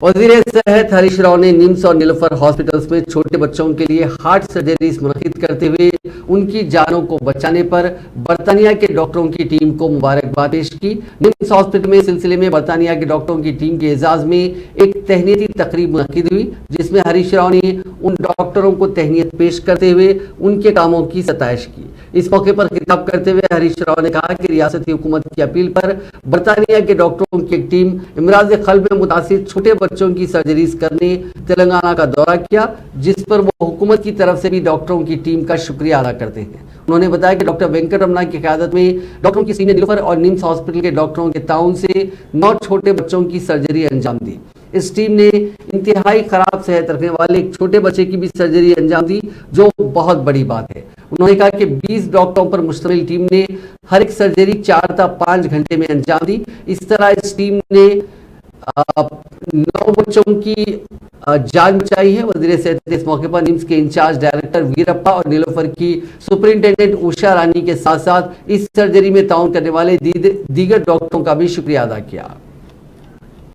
वज़ीर सेहत हरीश राव ने निम्स और नीलोफर हॉस्पिटल्स में छोटे बच्चों के लिए हार्ट सर्जरीज मुनक्किद करते हुए उनकी जानों को बचाने पर बर्तानिया के डॉक्टरों की टीम को मुबारकबाद पेश की। निम्स हॉस्पिटल में इस सिलसिले में बर्तानिया के डॉक्टरों की टीम के एजाज में एक तहनीती तकरीब मुनक्किद हुई, जिसमें हरीश राव ने उन डॉक्टरों को तहनीत पेश करते हुए उनके कामों की सताइश की। इस मौके पर खिताब करते हुए हरीश राव ने कहा कि रियासती हुकूमत की अपील पर बर्तानिया के डॉक्टरों की एक टीम इमराज क़ल्ब में मुतासिर छोटे बच्चों की सर्जरीज करने तेलंगाना का दौरा किया, जिस पर वो हुकूमत की तरफ से भी डॉक्टरों की टीम का शुक्रिया अदा करते हैं। उन्होंने बताया कि डॉक्टर वेंकट रमना की क़यादत में डॉक्टरों की टीम ने नीलोफर और निम्स हॉस्पिटल के डॉक्टरों के ताउन से 9 छोटे बच्चों की सर्जरी अंजाम दी। इस टीम ने इंतहाई खराब सेहत रखने वाले एक छोटे बच्चे की भी सर्जरी अंजाम दी, जो बहुत बड़ी बात है। उन्होंने कहा कि 20 डॉक्टरों पर मुश्तमिल टीम ने हर एक सर्जरी 4 से 5 घंटे में अंजाम दी। इस तरह इस टीम ने 9 बच्चों की जान बचाई है। वज़ीर सेहत ने इस मौके पर निम्स के इंचार्ज डायरेक्टर वीरप्पा और नीलोफर की सुपरिंटेंडेंट उषा रानी के साथ साथ इस सर्जरी में ताउन करने वाले दीगर डॉक्टरों का भी शुक्रिया अदा किया।